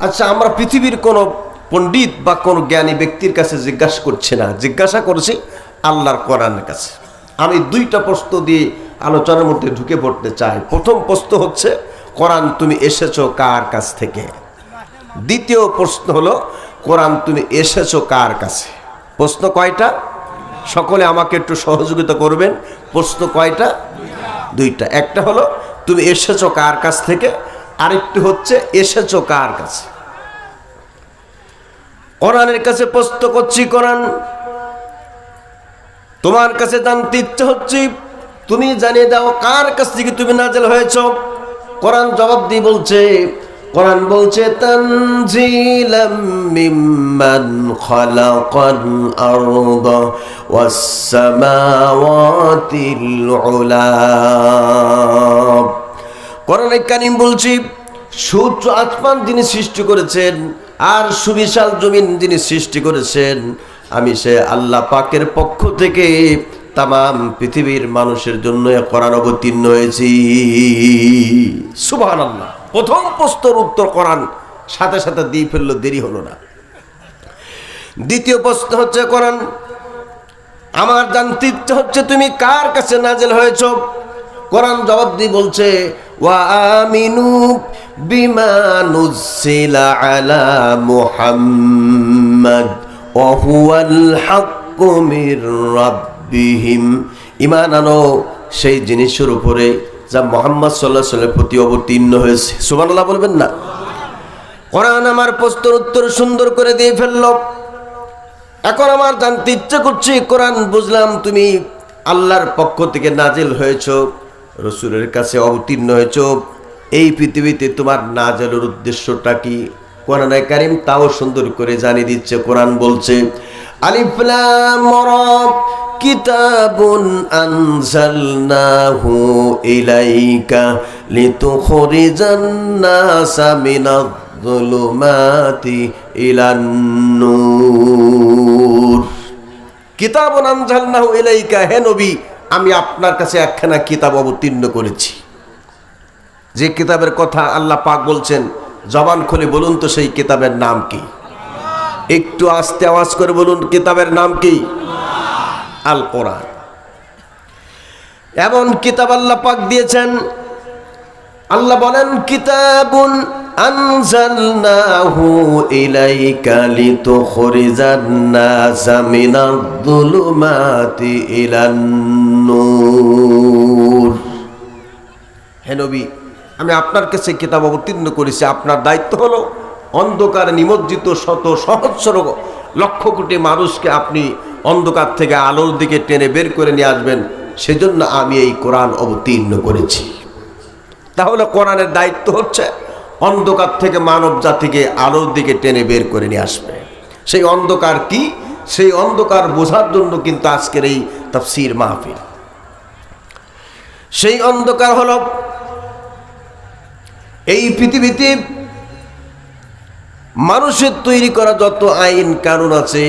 আচ্ছা, আমরা পৃথিবীর কোনো পণ্ডিত বা কোনো জ্ঞানী ব্যক্তির কাছে জিজ্ঞাসা করছি না, জিজ্ঞাসা করছি আল্লাহর কোরআনের কাছে। আমি দুইটা প্রশ্ন দিয়ে আলোচনার মধ্যে ঢুকে পড়তে চাই। প্রথম প্রশ্ন হচ্ছে, কোরআন তুমি এসেছো কার কাছ থেকে? দ্বিতীয় প্রশ্ন হলো, কোরআন তুমি এসেছো কার কাছে? প্রশ্ন কয়টা? সকলে আমাকে একটু সহযোগিতা করবেন। প্রশ্ন কয়টা? দুইটা। একটা হলো তুমি এসেছো কার কাছ থেকে, আরেকটি হচ্ছে এসেছো কার কাছে। কোরআনের কাছে প্রশ্ন করছি, কোরআন তোমার কাছে জানতে ইচ্ছে হচ্ছে, তুমি জানিয়ে দাও কার কাছ থেকে তুমি নাযিল হয়েছো। কোরআন জবাব দিয়ে বলছে, কোরআন বলছে তানজিলাম মিম্মান খালাকাল আরদা ওয়াস সামাওয়াতিল উলা। কোরআনে কারীম বলছি, সূর্য আসমান যিনি সৃষ্টি করেছেন আর সুবিশাল জমিন যিনি সৃষ্টি করেছেন, আমি সে আল্লাহ পাকের পক্ষ থেকে তামাম পৃথিবীর মানুষের জন্য কোরআন অবতীর্ণ হয়েছি। সুবহানাল্লাহ। প্রথম প্রশ্নের উত্তর কোরআন সাথে সাথে দিয়ে ফেললো, দেরি হলো না। দ্বিতীয় প্রশ্ন হচ্ছে, কোরআন আমার জানতে ইচ্ছে হচ্ছে তুমি কার কাছে নাযিল হয়েছো। কোরআন জবাব দিয়ে বলছে, ওয়া আমিনু বিমা নুজ্জিলা আলা মুহাম্মাদ ওয়া হুয়াল হাক্কু মির রাব্বিহিম। ঈমান আনো সেই জিনিসের উপরে যা মুহাম্মদ সাল্লাল্লাহু আলাইহি ওয়াসাল্লামের প্রতি অবতীর্ণ হয়েছে। সুবহানাল্লাহ বলবেন না? কোরআন আমার প্রশ্নের উত্তর সুন্দর করে দিয়ে ফেলল। এখন আমার জানতে ইচ্ছে করছে, কোরআন বুঝলাম তুমি আল্লাহর পক্ষ থেকে নাজিল হয়েছো, রাসূলের কাছে অবতীর্ণ হয়েছো, এই পৃথিবীতে তোমার নাজিলের উদ্দেশ্যটা কি? কোরআনে কারীম তাও সুন্দর করে জানিয়ে দিচ্ছে। কোরআন বলছে, আলিফ লাম রা কিতাবুন আনজালনাহু ইলাইকা লিতুখরিজান নাসা মিনাজ যুলুমাতি ইলান নূর। কিতাবুন আনজালনাহু ইলাইকা, হে নবী আমি আপনার কাছে একখানা কিতাব অবতীর্ণ করেছি। যে কিতাবের কথা আল্লাহ পাক বলছেন, জবান খুলে বলুন তো সেই কিতাবের নাম কি? একটু আস্তে আওয়াজ করে বলুন, কিতাবের নাম কি? আল কোরআন। এমন কিতাব আল্লাহ পাক দিয়েছেন, আল্লাহ বলেন কিতাবুন আনজালনাহু ইলাইকা লিতুখরিজান নাসা মিনাজ যুলুমাতি ইলান নূর। হে নবী আমি আপনার কাছে কিতাব অবতীর্ণ করেছি, আপনার দায়িত্ব হলো অন্ধকারে নিমজ্জিত শত সহস্র লক্ষ কোটি মানুষকে আপনি অন্ধকার থেকে আলোর দিকে টেনে বের করে নিয়ে আসবেন। সেজন্য আমি এই কোরআন অবতীর্ণ করেছি। তাহলে কোরআনের দায়িত্ব হচ্ছে অন্ধকার থেকে মানব জাতিকে আলোর দিকে টেনে বের করে নিয়ে আসবে। সেই অন্ধকার কি? সেই অন্ধকার বোঝার জন্য কিন্তু আজকের এই তাফসীর মাহফিল। সেই অন্ধকার হলো এই পৃথিবীতে মানুষের তৈরি করা যত আইন কানুন আছে,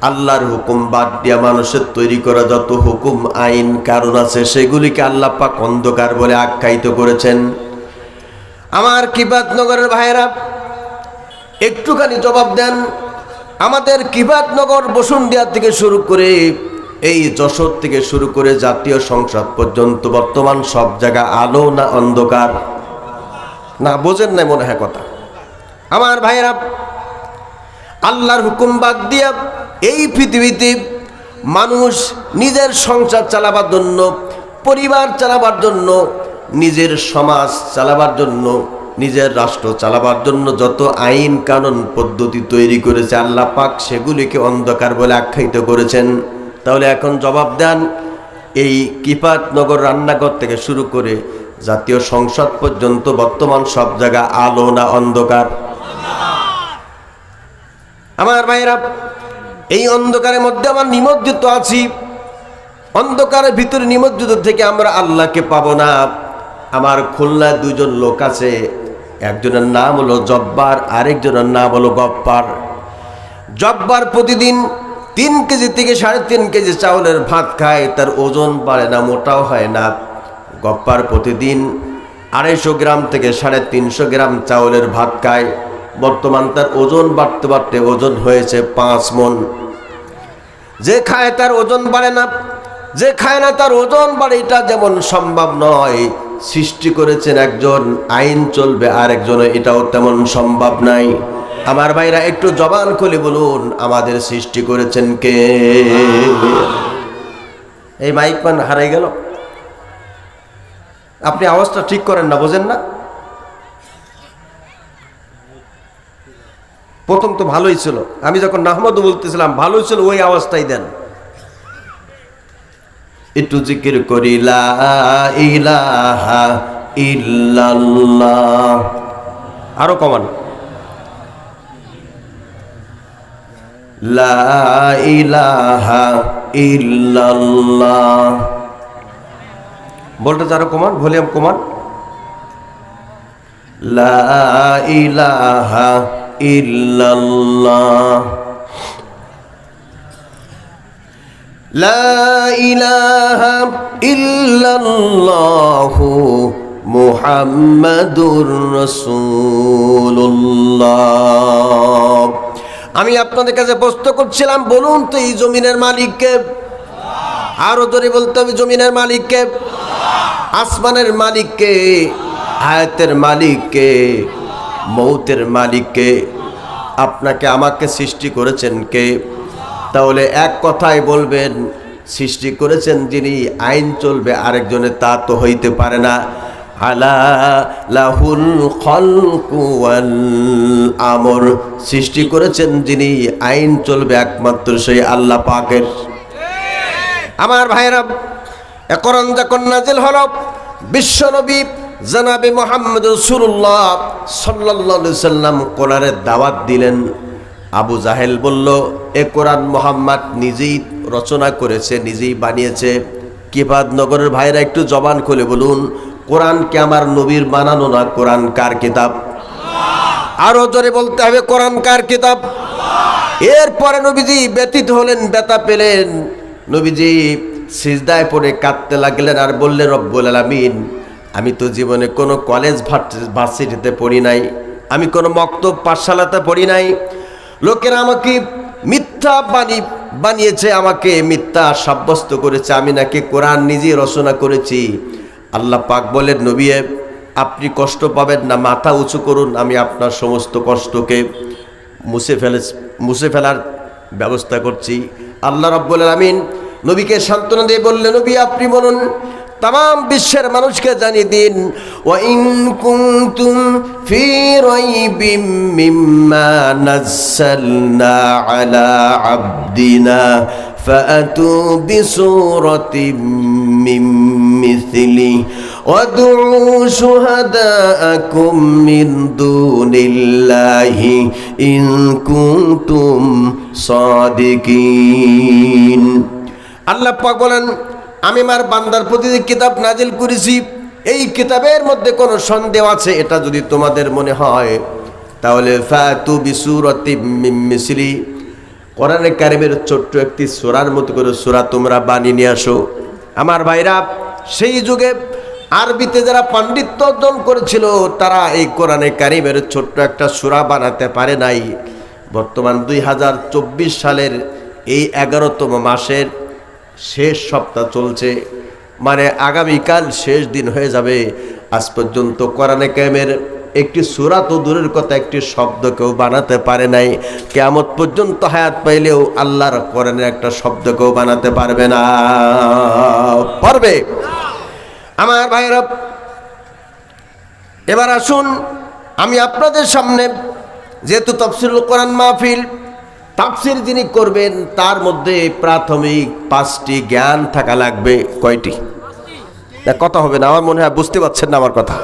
আল্লাহর হুকুম বাদ দিয়া মানুষের তৈরি করা যত হুকুম আইন কানুন আছে, সেগুলিকে আল্লাহ পাক অন্ধকার বলে আখ্যায়িত করেছেন। আমার কিবাতনগরের ভাইয়েরা একটুখানি জবাব দেন, আমাদের কিবাতনগর বসুন্ধিয়া থেকে শুরু করে এই যশোর থেকে শুরু করে জাতীয় সংসদ পর্যন্ত বর্তমান সব জায়গা আলো না অন্ধকার? না বোঝেন নাই মনে হয় কথা। আমার ভাইয়েরা আল্লাহর হুকুম বাদ দিয়া এই পৃথিবীতে মানুষ নিজের সংসার চালাবার জন্য, পরিবার চালাবার জন্য, নিজের সমাজ চালাবার জন্য, নিজের রাষ্ট্র চালাবার জন্য যত আইন কানুন পদ্ধতি তৈরি করেছে আল্লাহ পাক সেগুলিকে অন্ধকার বলে আখ্যায়িত করেছেন। তাহলে এখন জবাব দেন, এই কিফাতনগর রান্নাঘর থেকে শুরু করে জাতীয় সংসদ পর্যন্ত বর্তমান সব জায়গা আলো না অন্ধকার? আমার ভাইরা এই অন্ধকারের মধ্যে আমরা নিমজ্জিত আছি। অন্ধকারের ভিতরে নিমজ্জিত থেকে আমরা আল্লাহকে পাবো না। আমার খুলনায় দুজন লোক আছে, একজনের নাম হলো জব্বার, আরেকজনের নাম হলো গপ্পার। জব্বার প্রতিদিন 3 কেজি থেকে 3.5 কেজি চাউলের ভাত খায়, তার ওজন বাড়ে না, মোটাও হয় না। গপ্পার প্রতিদিন 250 গ্রাম থেকে 350 গ্রাম চাউলের ভাত খায়। বর্তমান তার ওজন বাড়তে বাড়তে ওজন হয়েছে 5 মণ। যে খায় তার ওজন বাড়ে না, যে খায় না তার ওজন বাড়ে, এটা যেমন সম্ভব নয়। সৃষ্টি করেছেন একজন, আইন চলবে আরেকজন, এটাও তেমন সম্ভব নাই। আমার ভাইরা একটু জবান খুলে বলুন, আমাদের সৃষ্টি করেছেন কে? এই মাইক মান হারাই গেল, আপনি আওয়াজটা ঠিক করেন না, বোঝেন না? প্রথম তো ভালোই ছিল, আমি যখন নাহমাদু বলতেছিলাম ভালোই ছিল, ওই আওয়াজটাই দেন। একটু জিকির করি লা ইলাহা ইল্লাল্লাহ, আরো কমান লা ইলাহা ইল্লাল্লাহ, ভোল্টেজ আরো কমান, ভলিউম কমান। লা ইলাহা ইল্লাল্লাহ, লা ইলাহা ইল্লাল্লাহু মুহাম্মাদুর রাসূলুল্লাহ। আমি আপনাদের কাছে প্রশ্ন করছিলাম, বলুন তো এই জমিনের মালিককে? আরো জোরে বলতে হবে, জমিনের মালিককে, আসমানের মালিককে, হায়াতের মালিককে, মৌতের মালিককে? আপনাকে আমাকে সৃষ্টি করেছেন কে? তাহলে এক কথায় বলবেন, সৃষ্টি করেছেন যিনি, আইন চলবে আরেকজনে, তা তো হইতে পারে না। আলা লাহুল খালকু ওয়াল আমর, সৃষ্টি করেছেন যিনি, আইন চলবে একমাত্র সেই আল্লাহ পাকের। আমার ভাইরা, কোরআন যখন নাজিল হলো, বিশ্ব নবী জনাবে মুহাম্মদ রাসূলুল্লাহ সাল্লাল্লাহু আলাইহি সাল্লাম কোরআনের দাওয়াত দিলেন। আবু জাহেল বলল, এ কোরআন মুহাম্মদ নিজেই রচনা করেছে, নিজেই বানিয়েছে। কিবাদনগরের ভাইরা একটু জবান খুলে বলুন, কোরআন কি আমার নবীর বানানো না? কোরআন কার কিতাব? আরো জোরে বলতে হবে, কোরআন কার কিতাব? এরপরে নবীজি ব্যথিত হলেন, ব্যথা পেলেন। নবীজি সিজদায় পড়ে কাঁদতে লাগলেন আর বললেন, রব্বুল আলামিন, আমি তো জীবনে কোনো কলেজ ভার্সিটিতে পড়ি নাই, আমি কোনো মক্তব পাঠশালাতে পড়ি নাই। লোকেরা আমাকে মিথ্যা বানিয়েছে, আমাকে মিথ্যা সাব্যস্ত করেছে, আমি নাকি কোরআন নিজেই রচনা করেছি। আল্লাহ পাক বলেন, নবী আপনি কষ্ট পাবেন না, মাথা উঁচু করুন, আমি আপনার সমস্ত কষ্টকে মুছে ফেলার ব্যবস্থা করছি। আল্লাহ রাব্বুল আলামিন নবীকে সান্ত্বনা দিয়ে বললেন, নবী আপনি বলুন, तमाम বিশ্বের মানুষকে জানিয়ে দিন, ওয়া ইন কুনতুম ফি রাইবিম মিম্মা নাযালনা আলা আবদিনা ফাআতু বিসূরাতিম মিন মিসলি ওয়াদউ শুহাদাআকুম মিন দুনিল্লাহি ইন কুনতুম সাদিকিন। আল্লাহ পাক বলেন, আমি আমার বান্দার প্রতি যে কিতাব নাজিল করেছি, এই কিতাবের মধ্যে কোনো সন্দেহ আছে এটা যদি তোমাদের মনে হয়, তাহলে ফাতু বিসূরাতিম মিন মিসলি, কোরআনে কারিমের ছোট্ট একটি সূরার মতো করে সূরা তোমরা বানিয়ে নিয়ে আসো। আমার ভাইরা, সেই যুগে আরবিতে যারা পাণ্ডিত্য অর্জন করেছিল, তারা এই কোরআনে কারিমের ছোট্ট একটা সূরা বানাতে পারে নাই। বর্তমান 2024 সালের এই 11তম মাসের শেষ সপ্তাহ চলছে, মানে আগামীকাল শেষ দিন হয়ে যাবে। আজ পর্যন্ত কোরআনে কারিমের একটি সূরা তো দূরের কথা, একটি শব্দ কেউ বানাতে পারে নাই। কিয়ামত পর্যন্ত হায়াত পাইলেও আল্লাহর কোরআনের একটা শব্দ কেউ বানাতে পারবে না। পারবে? আমার ভাইরা, এবার আসুন আমি আপনাদের সামনে, যেহেতু তাফসীরুল কোরআন মাহফিল, তাফসীর যিনি করবেন তার মধ্যে প্রাথমিক 5টি জ্ঞান থাকা লাগবে। কয়টি? কথা হবে না, আমার মনে হয় বুঝতে পারছেন না আমার কথা।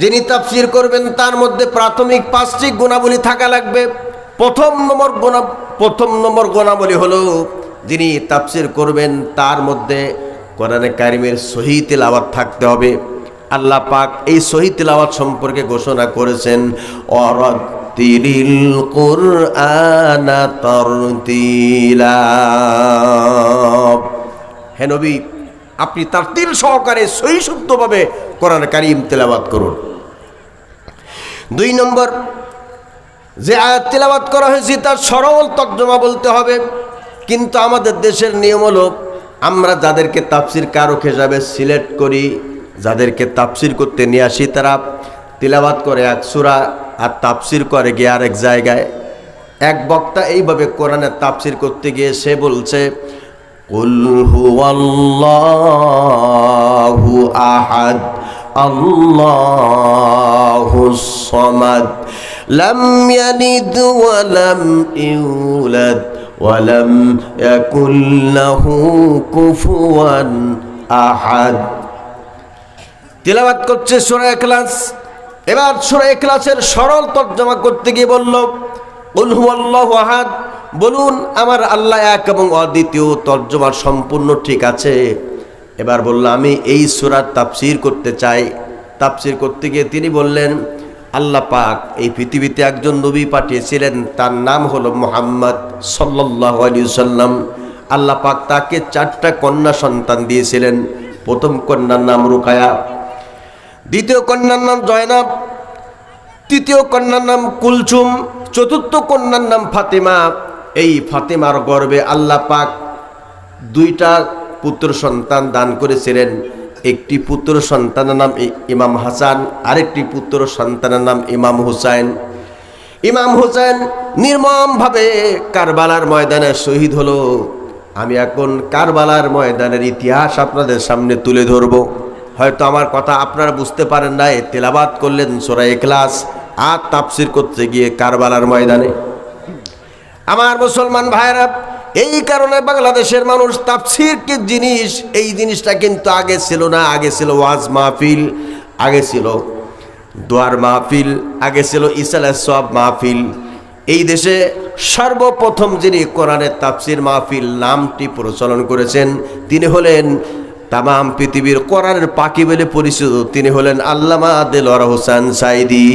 যিনি তাফসীর করবেন তার মধ্যে প্রাথমিক 5টি গুণাবলী থাকা লাগবে। প্রথম নম্বর গুণাবলী হলো, যিনি তাফসীর করবেন তার মধ্যে কোরআনে কারিমের সহি তিলাওয়াত থাকতে হবে। আল্লাহ পাক এই সহি তিলাওয়াত সম্পর্কে ঘোষণা করেছেন, তিরিল কুরআনা তারতিলা। হে নবী, আপনি তারতিল সহকারে সহি শুদ্ধভাবে কোরআন কারীম তেলাওয়াত করুন। 2 নম্বর, যে আয়াত তিলাওয়াত করা হয়েছে তার সরল তর্জমা বলতে হবে। কিন্তু আমাদের দেশের নিয়ম হলো আমরা যাদেরকে তাফসির কারক হিসাবে সিলেক্ট করি, যাদেরকে তাফসির করতে নিয়ে আসি, তারা তিলাওয়াত করে এক সূরা আর তাফসির করে গিয়ে আরেক জায়গায়। এক বক্তা এইভাবে কোরআনের তাফসির করতে গিয়ে সে বলছে কুল হুয়াল্লাহু আহাদ আল্লাহুস সামাদ লাম ইয়ালিদ ওয়া লাম ইউলাদ ওয়া লাম ইয়াকুল লাহু কুফুয়ান আহাদ। তিলাওয়াত করছে সূরা ইখলাস। এবার সূরা ইখলাসের সরল তর্জমা করতে গিয়ে বলল কুল হুয়াল্লাহু আহাদ, বলুন আমার আল্লাহ এক এবং অদ্বিতীয়। তর্জমা সম্পূর্ণ ঠিক আছে। এবার বলল আমি এই সূরার তাফসীর করতে চাই। তাফসীর করতে গিয়ে তিনি বললেন আল্লাহ পাক এই পৃথিবীতে একজন নবী পাঠিয়েছিলেন, তার নাম হলো মুহাম্মদ সাল্লাল্লাহু আলাইহি ওয়াসাল্লাম। আল্লাহ পাক তাকে 4টা কন্যা সন্তান দিয়েছিলেন। প্রথম কন্যার নাম রুকায়া, দ্বিতীয় কন্যার নাম জয়নাব, তৃতীয় কন্যার নাম কুলসুম, চতুর্থ কন্যার নাম ফাতেমা। এই ফাতেমার গর্ভে আল্লাহ পাক 2টা পুত্র সন্তান দান করেছিলেন। একটি পুত্র সন্তানের নাম ইমাম হাসান, আরেকটি পুত্র সন্তানের নাম ইমাম হুসাইন। ইমাম হুসাইন নির্মমভাবে কারবালার ময়দানে শহীদ হলো। আমি এখন কারবালার ময়দানের ইতিহাস আপনাদের সামনে তুলে ধরব। হয়তো আমার কথা আপনারা বুঝতে পারেন না। তেলাওয়াত করলেন সূরা ইখলাস আর তাফসীর করতে গিয়ে কারবালার ময়দানে। আমার মুসলমান ভাইরা, এই কারণে বাংলাদেশের মানুষ তাফসীর কি জিনিস, এই জিনিসটা কিন্তু আগে ছিল না। আগে ছিল ওয়াজ মাহফিল, আগে ছিল দোয়ার মাহফিল, আগে ছিল ইসালে সওয়াব মাহফিল। এই দেশে সর্বপ্রথম যিনি কোরআনের তাফসীর মাহফিল নামটি প্রচলন করেছেন তিনি হলেন তামাম পৃথিবীর কোরআনের পাখি বলে পরিচিত, তিনি হলেন আল্লামা দেলোয়ার হোসেন সাঈদী।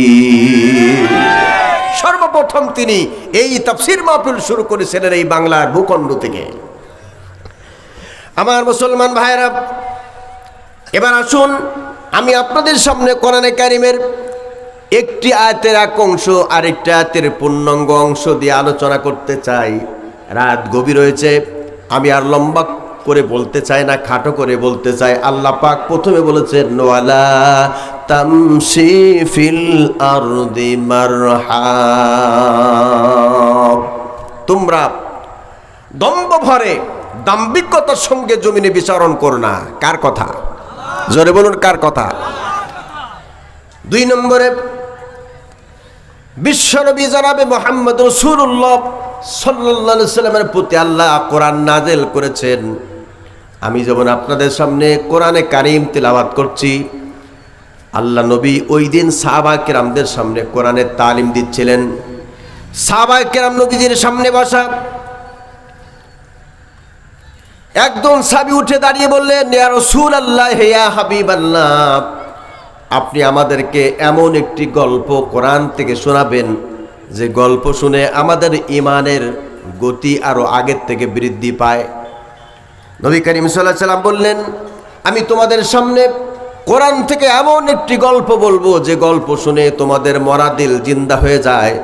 সর্বপ্রথম তিনি এই তাফসীর মাহফিল শুরু করেছিলেন এই বাংলার ভূখণ্ড থেকে। আমার মুসলমান ভাইরা, এবার আসুন আমি আপনাদের সামনে কোরআনে কারিমের একটি আয়াতের এক অংশ আরেকটি আয়াতের পূর্ণাঙ্গ অংশ দিয়ে আলোচনা করতে চাই। রাত গভীর হয়েছে, আমি আর লম্বা করে বলতে চাই না, খাটো করে বলতে চাই। আল্লাহ পাক প্রথমে বলেছেন ওয়ালা তামশি ফিল আরদি মারহা, তোমরা দম্ভ ভরে দাম্ভিকতার সঙ্গে জমিনে বিচরণ করো না। কার কথা? জোরে বলুন, কার কথা? 2 নম্বরে বিশ্বনবী জনাবে মুহাম্মদ রাসূলুল্লাহ সাল্লাল্লাহু আলাইহি সাল্লামের প্রতি আল্লাহ কোরআন নাযিল করেছেন। আমি যেমন আপনাদের সামনে কোরআনে কারীম তিলাওয়াত করছি, আল্লাহ নবী ওই দিন সাহাবা কিরামদের সামনে কোরআনের তালিম দিচ্ছিলেন। সাহাবা কিরাম নবীজির সামনে বসা। একজন সাহাবী উঠে দাঁড়িয়ে বললেন ইয়া রাসূলুল্লাহ, ইয়া হাবিবাল্লাহ, আপনি আমাদেরকে এমন একটি গল্প কোরআন থেকে শোনাবেন যে গল্প শুনে আমাদের ঈমানের গতি আরো আগের থেকে বৃদ্ধি পায়। নবী করিম সাল্লাল্লাহু আলাইহি সাল্লাম বললেন আমি তোমাদের সামনে কোরআন থেকে এমন একটি গল্প বলবো যে গল্প শুনে তোমাদের মরা দিল জিন্দা হয়ে যায়।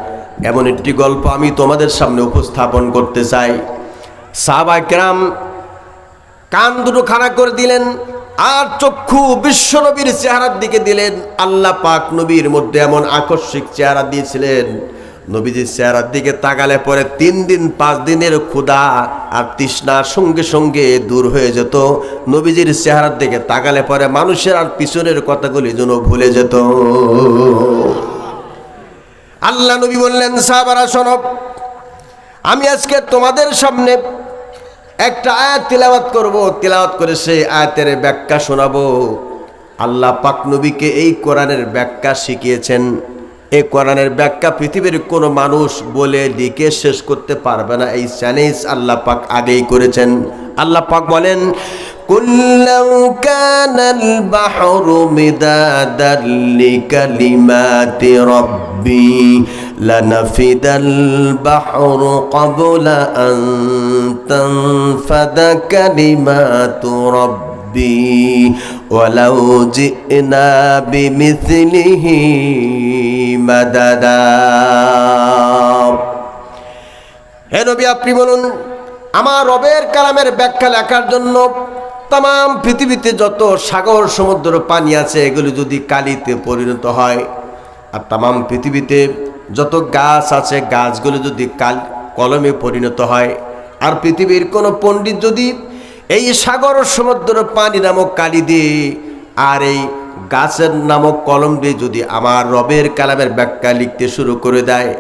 এমন একটি গল্প আমি তোমাদের সামনে উপস্থাপন করতে চাই। সাহাবায়ে কেরাম কান দুটো খাড়া করে দিলেন আর চক্ষু বিশ্বনবীর চেহারার দিকে দিলেন। আল্লাহ পাক নবীর মধ্যে এমন আকস্মিক চেহারা দিয়েছিলেন, নবীজির চেহারার দিকে তাকালে পরে 3 দিন 5 দিনের ক্ষুধা আর তৃষ্ণার সঙ্গে সঙ্গে দূর হয়ে যেত। নবীজির চেহারার দিকে তাকালে পরে মানুষের আর পিছনের কথাগুলি যেন ভুলে যেত। আল্লাহ নবী বললেন সাহাবারা শোনো, আমি আজকে তোমাদের সামনে একটা আয়াত তিলাওয়াত করব, তিলাওয়াত করে সেই আয়াতের ব্যাখ্যা শোনাবো। আল্লাহ পাক নবীকে এই কোরআনের ব্যাখ্যা শিখিয়েছেন। এই কোরআনের ব্যাখ্যা পৃথিবীর কোনো মানুষ বলে লিখে শেষ করতে পারবে না, এই চ্যালেঞ্জ আল্লাহ পাক আগেই করেছেন। আল্লাহ পাক বলেন কুল্লাউ কানাল বাহরু মিদাদাল লিকালিমাতি রাব্বি লানাফিদাল বাহরু ক্বাবলা আন তানফাদা কালিমাতু রাব্বি ওয়ালাউ জিনা বিমিসলিহি মাদাদা। আপনি বলুন, আমার রবের কালামের ব্যাখ্যা লেখার জন্য তাম পৃথিবীতে যত সাগর সমুদ্র পানি আছে এগুলো যদি কালিতে পরিণত হয়, আর তাম পৃথিবীতে যত গাছ আছে গাছগুলো যদি কলমে পরিণত হয়, আর পৃথিবীর কোনো পণ্ডিত যদি এই সাগর সমুদ্র পানি নামক কালি দিয়ে আর এই গাছের নামক কলম দিয়ে যদি আমার রবের কালামের ব্যাখ্যা লিখতে শুরু করে দেয়,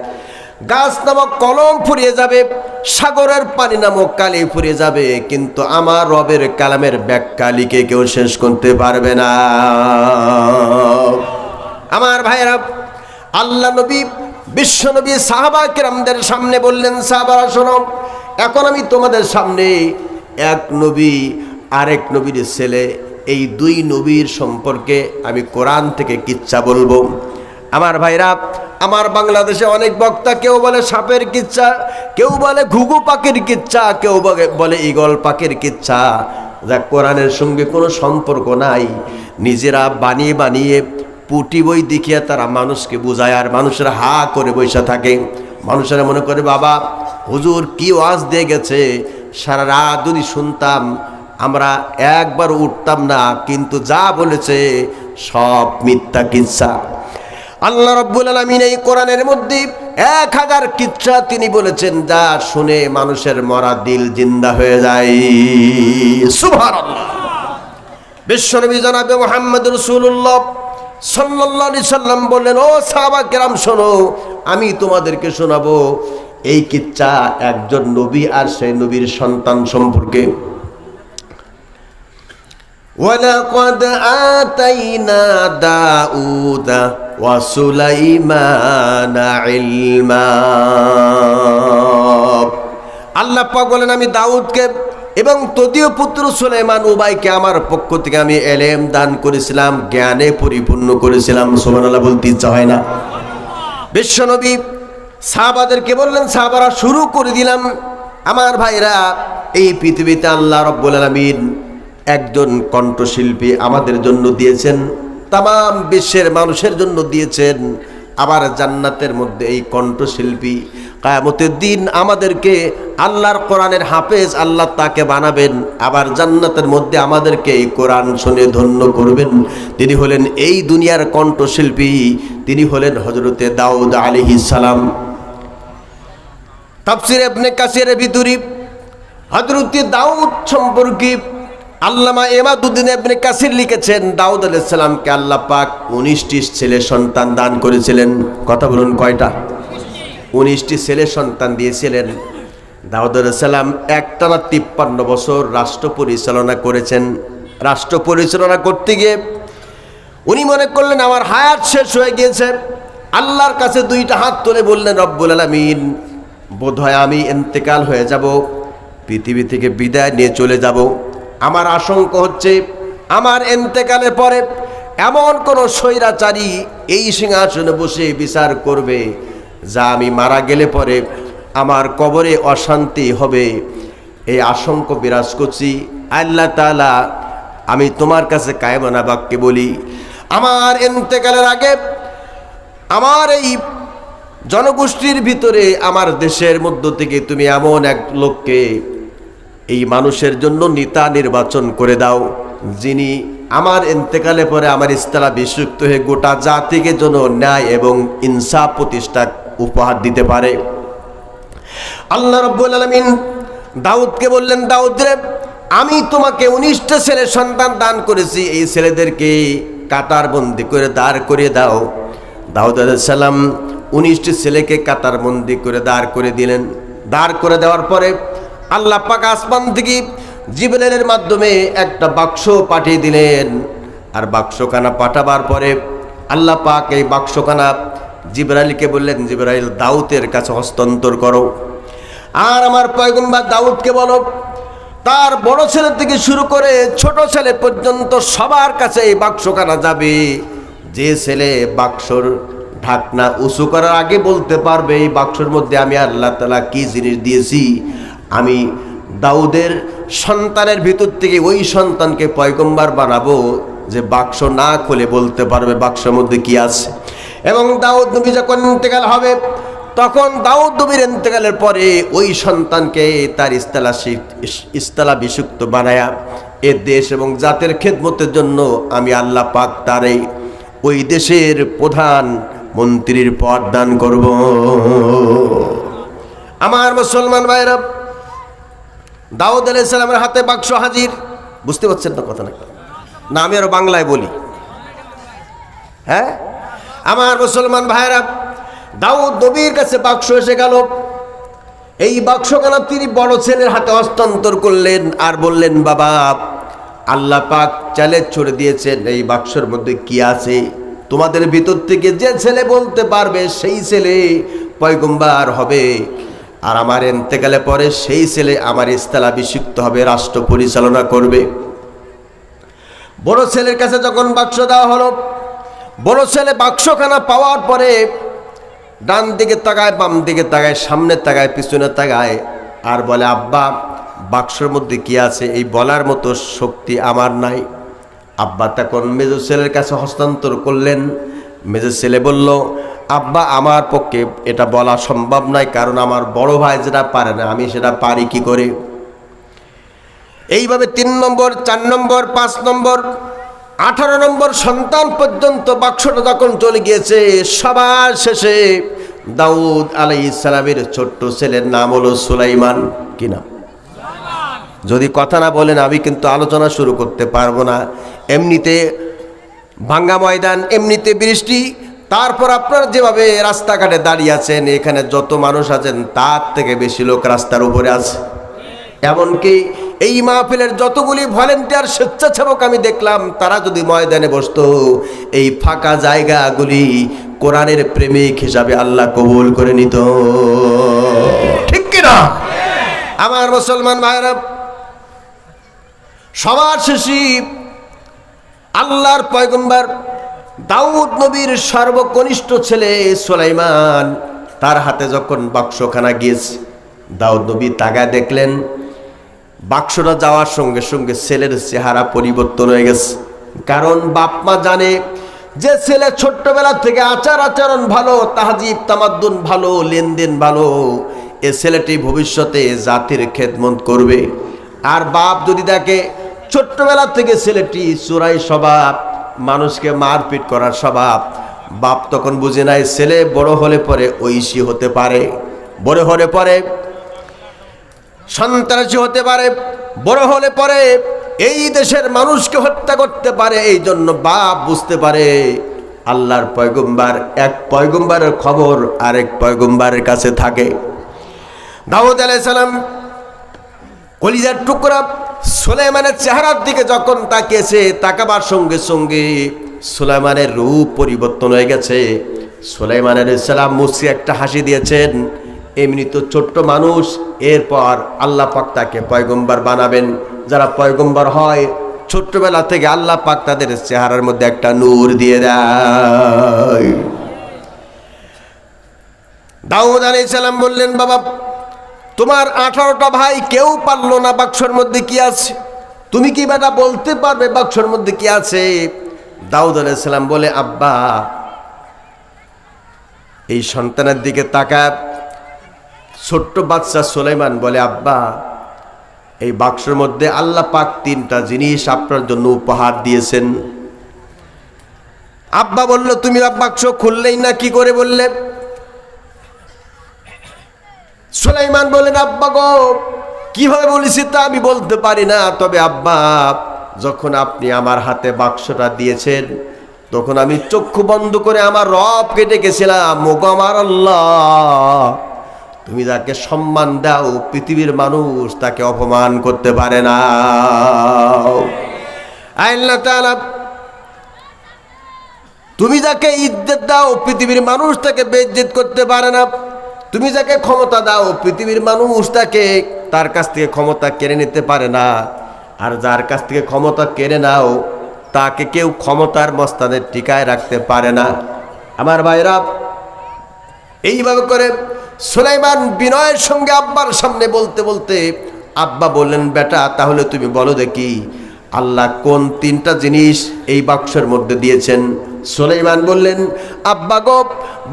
গাছ নামক কলম ফুরিয়ে যাবে, সাগরের পানি নামক কালি ফুরিয়ে যাবে, কিন্তু আমার রবের কালামের ব্যাখ্যা লিখে কেউ শেষ করতে পারবে না। আমার ভাইরা, আল্লাহ নবী বিশ্ব নবী সাহাবা কিরামদের সামনে বললেন, সাহাবারা শোনো, এখন আমি তোমাদের সামনে এক নবী আরেক নবীর ছেলে, এই দুই নবীর সম্পর্কে আমি কোরআন থেকে কিচ্ছা বলবো। আমার ভাইরা, আমার বাংলাদেশে অনেক বক্তা, কেউ বলে সাপের কিচ্ছা, কেউ বলে ঘুঘু পাখির কিচ্ছা, কেউ বলে ঈগল পাখির কিচ্ছা, যা কোরআনের সঙ্গে কোনো সম্পর্ক নাই। নিজেরা বানিয়ে বানিয়ে পুটি বই দেখিয়ে তারা মানুষকে বোঝায়, আর মানুষেরা হা করে বসে থাকে। মানুষেরা মনে করে বাবা হুজুর কি ওয়াজ দিয়ে গেছে, সারা রাত যদি শুনতাম আমরা একবার উঠতাম না, কিন্তু যা বলেছে সব মিথ্যা কিচ্ছা। আল্লাহ রাব্বুল আলামিন এই কোরআনের মধ্যে 1000 কিচ্ছা তিনি বলেছেন, যা শুনে মানুষের মরা দিল জিন্দা হয়ে যায়। সুবহানাল্লাহ। বিশ্বনবী জনাবে মুহাম্মদ রাসূলুল্লাহ সাল্লাল্লাহু আলাইহি সাল্লাম বললেন, ও সাহাবা কেরাম শোনো, আমি তোমাদেরকে শোনাবো এই কিচ্ছা একজন নবী আর সেই নবীর সন্তান সম্পর্কে। ওয়ালাকাদ আতাইনা দাউদা ওয়া সুলাইমানা ইলমা। আল্লাহ পাক বলেন, আমি দাউদকে এবং তদীয় পুত্র সুলাইমান উভয়কে আমার পক্ষ থেকে আমি এলেম দান করেছিলাম, জ্ঞানে পরিপূর্ণ করেছিলাম। সুবহানাল্লাহ বলতে ইচ্ছা হয় না? বিশ্বনবী সাহাবাদেরকে বললেন, সাহাবারা শুরু করে দিলাম। আমার ভাইরা, এই পৃথিবীতে আল্লাহ রাব্বুল আলামিন একজন কণ্ঠশিল্পী আমাদের জন্য দিয়েছেন, তাম বিশ্বের মানুষের জন্য দিয়েছেন। আবার জান্নাতের মধ্যে এই কণ্ঠশিল্পী কিয়ামতের দিন আমাদেরকে আল্লাহর কোরআনের হাফেজ আল্লাহ তাকে বানাবেন, আবার জান্নাতের মধ্যে আমাদেরকে এই কোরআন শুনে ধন্য করবেন। তিনি হলেন এই দুনিয়ার কণ্ঠশিল্পী, তিনি হলেন হযরতে দাউদ আলাইহিস সালাম। তাফসীর ইবনে কাসিরের ভিতরে হযরতে দাউদ সম্পর্কে আল্লামা ইমাদুদ্দিন ইবনে কাসির লিখেছেন, দাউদ আলাইহিস সালামকে আল্লাহ পাক 19টি ছেলে সন্তান দান করেছিলেন। কথা বলুন কয়টা? 19টি ছেলে সন্তান দিয়েছিলেন। দাউদ আলাইহিস সালাম একটানা 53 বছর রাষ্ট্র পরিচালনা করেছেন। রাষ্ট্র পরিচালনা করতে গিয়ে উনি মনে করলেন আমার হায়াত শেষ হয়ে গিয়েছে। আল্লাহর কাছে 2টা হাত তুলে বললেন, রব্বুল আলামিন, বোধহয় আমি ইন্তেকাল হয়ে যাব, পৃথিবী থেকে বিদায় নিয়ে চলে যাব। আমার আশঙ্কা হচ্ছে আমার ইন্তেকালের পরে এমন কোন স্বৈরাচারী এই সিংহাসনে বসে বিচার করবে, যা আমি মারা গেলে পরে আমার কবরে অশান্তি হবে। এই আশঙ্কা বিরাজ করছি। আল্লাহ তাআলা, আমি তোমার কাছে কায়মানা বাক্যে বলি, আমার ইন্তেকালের আগে আমার এই জনগোষ্ঠীর ভিতরে আমার দেশের মধ্য থেকে তুমি এমন এক লোককে এই মানুষের জন্য নেতা নির্বাচন করে দাও, যিনি আমার ইন্তেকালে পরে আমার ইস্তালা বিশুক্ত হয়ে গোটা জাতিকে জন্য ন্যায় এবং ইনসাফ প্রতিষ্ঠা উপহার দিতে পারে। আল্লাহ রাব্বুল আলামিন দাউদকে বললেন, দাউদ রে, আমি তোমাকে 19টা ছেলে সন্তান দান করেছি, এই ছেলেদেরকে কাটার বন্দি করে দাঁড় করিয়ে দাও। দাউদ আলাইহিস সালাম 19টি ছেলেকে কাটার বন্দি করে দাঁড় করে দিলেন। দাঁড় করে দেওয়ার পরে আল্লাহ পাক আসমান থেকে জিবরাইলের মাধ্যমে একটা বাক্স পাঠিয়ে দিলেন। আর বাক্সখানা পাঠাবার পরে আল্লাহ পাক এই বাক্সখানা জিবরাইলকে বললেন, জিবরাইল দাউদের কাছে হস্তান্তর করো। আর আমার পয়গম্বর দাউদকে বলো, তার বড় ছেলে থেকে শুরু করে ছোট ছেলে পর্যন্ত সবার কাছে এই বাক্সখানা যাবে। যে ছেলে বাক্সর ঢাকনা উঁচু করার আগে বলতে পারবে এই বাক্সর মধ্যে আমি আল্লাহ তাআলা কি জিনিস দিয়েছি, আমি দাউদের সন্তানের ভিতর থেকে ওই সন্তানকে পয়গম্বর বানাবো, যে বাক্স না খুলে বলতে পারবে বাক্সের মধ্যে কি আছে। এবং দাউদ নবী যখন ইন্তেকাল হবে তখন দাউদ নবীর ইন্তেকালের পরে ওই সন্তানকে তার ইস্তালাভিষিক্ত বানায়া এ দেশ এবং জাতের খেদমতের জন্য আমি আল্লাহ পাক তারে ওই দেশের প্রধান মন্ত্রীর পদ দান করব। আমার মুসলমান ভাইরা, দাউদ আলাইহিস সালামের হাতে বাক্স হাজির। বুঝতে পারছেন না কথা না? আমি আরো বাংলায় বলি। হ্যাঁ, আমার মুসলমান ভাইরা, দাউদ নবীর কাছে বাক্স এসে গেল। এই বাক্সখানা তিনি বড় ছেলের হাতে হস্তান্তর করলেন আর বললেন, বাবা, আল্লাহ পাক চ্যালেঞ্জ ছড়ে দিয়েছেন, এই বাক্সের মধ্যে কি আছে? তোমাদের ভিতর থেকে যে ছেলে বলতে পারবে সেই ছেলে পয়গম্বর হবে, আর আমার ইন্তেকালে পরে সেই ছেলে আমার ইস্তালাভিষিক্ত হবে, রাষ্ট্র পরিচালনা করবে। বড় ছেলের কাছে যখন বাক্স দেওয়া হলো, বড় ছেলে বাক্সখানা পাওয়ার পরে ডান দিকে তাকায়, বাম দিকে তাকায়, সামনে তাকায়, পিছনে তাকায়, আর বলে, আব্বা, বাক্সের মধ্যে কি আছে এই বলার মতো শক্তি আমার নাই। আব্বা তখন মেজো ছেলের কাছে হস্তান্তর করলেন। মেজো ছেলে বলল, আব্বা, আমার পক্ষে এটা বলা সম্ভব নয়, কারণ আমার বড় ভাই যেটা পারে না আমি সেটা পারি কি করে। এইভাবে 3 নম্বর, 4 নম্বর, 5 নম্বর, 18 নম্বর সন্তান পর্যন্ত বাক্সটা যখন চলে গিয়েছে, সবার শেষে দাউদ আলাইহিস সালামের ছোট্ট ছেলের নাম হলো সুলাইমান। কি নাম? যদি কথা না বলেন আমি কিন্তু আলোচনা শুরু করতে পারবো না। এমনিতে ভাঙ্গা ময়দান, এমনিতে বৃষ্টি, তারপর আপনারা যেভাবে রাস্তাঘাটে দাঁড়িয়ে আছেন, এখানে যত মানুষ আছেন তার থেকে বেশি লোক রাস্তার উপরে আছে। এমনকি এই মাহফিলের যতগুলি ভলেন্টিয়ার স্বেচ্ছাসেবক আমি দেখলাম, তারা যদি ময়দানে বসতো, এই ফাঁকা জায়গাগুলি কোরআনের প্রেমিক হিসাবে আল্লাহ কবুল করে নিত। ঠিক কিনা? আমার মুসলমান ভাইরা, সবার শেষে আল্লাহর পয়গম্বর দাউদ নবীর সর্বকনিষ্ঠ ছেলে সুলাইমান, তার হাতে যখন বাক্সখানা গিয়েছে, দাউদ নবী তাকায় দেখলেন বাক্সটা যাওয়ার সঙ্গে সঙ্গে ছেলের চেহারা পরিবর্তন হয়ে গেছে। কারণ বাপ মা জানে যে ছেলে ছোট্টবেলা থেকে আচার আচরণ ভালো, তাহজিব তামাদ্দুন ভালো, লেনদেন ভালো, এ ছেলেটি ভবিষ্যতে জাতির খেদমত করবে। আর বাপ যদি দেখে ছোট্টবেলা থেকে ছেলেটি চোরাই স্বভাব, মানুষকে মারপিট করার স্বভাব, বাপ তখন বুঝে নাই ছেলে বড় হলে পরে ঐশী হতে পারে, বড় হলে পরে সন্ত্রাসী হতে পারে, বড় হলে পরে এই দেশের মানুষকে হত্যা করতে পারে। এই জন্য বাপ বুঝতে পারে আল্লাহর পয়গম্বর, এক পয়গম্বরের খবর আরেক পয়গম্বরের কাছে থাকে। দাউদ আলাইহিস সালাম কলিজার টুকরা সুলাইমানের চেহারার দিকে যখন তাকিয়েছে, তাকাবার সঙ্গে সঙ্গে সুলাইমানের রূপ পরিবর্তন হয়ে গেছে। সুলাইমান আলাইহিস সালাম মুচকি একটা হাসি দিয়েছেন। এমনি তো ছোট্ট মানুষ, এরপর আল্লাহ পাক তাকে পয়গম্বর বানাবেন। যারা পয়গম্বর হয় ছোট্টবেলা থেকে আল্লাহ পাক তাদের চেহারার মধ্যে একটা নূর দিয়ে দেয়। দাউদ আলাইহিস সালাম বললেন, বাবা, তোমার 18টা ভাই কেউ পারলো না বাক্সর মধ্যে কি আছে, তুমি কি বেটা বলতে পারবে বাক্সর মধ্যে কি আছে? দাউদ আলাইহিস সালাম বলে, আব্বা, এই সন্তানের দিকে তাকায় ছোট্ট বাচ্চা সুলাইমান বলে, আব্বা, এই বাক্সের মধ্যে আল্লাহ পাক 3টা জিনিস আপনার জন্য উপহার দিয়েছেন। আব্বা বলল, তুমি বাক্স খুললেই না কি করে বললে? সুলাইমান বলেন, আব্বা গো, কিভাবে বলেছি তা আমি বলতে পারি না, তবে আব্বা, যখন আপনি আমার হাতে বাক্সটা দিয়েছেন তখন আমি চক্ষু বন্ধ করে আমার রবকে ডেকেছিলাম, ওগো আমার আল্লাহ, তুমি যাকে সম্মান দাও পৃথিবীর মানুষ তাকে অপমান করতে পারে না। আল্লাহ তাআলা, তুমি যাকে ইজ্জত দাও পৃথিবীর মানুষ তাকে বেইজ্জত করতে পারে না। তুমি যাকে ক্ষমতা দাও পৃথিবীর মানুষ তাকে তার কাছ থেকে ক্ষমতা কেড়ে নিতে পারে না। আর যার কাছ থেকে ক্ষমতা কেড়ে নাও তাকে কেউ ক্ষমতার মস্তানে টিকায় রাখতে পারে না। আমার ভাইরা, এইভাবে করে সুলাইমান বিনয়ের সঙ্গে আব্বার সামনে বলতে বলতে আব্বা বললেন, বেটা, তাহলে তুমি বলো দেখি আল্লাহ কোন 3টা জিনিস এই বাক্সের মধ্যে দিয়েছেন? সুলাইমান বললেন, আব্বা গো,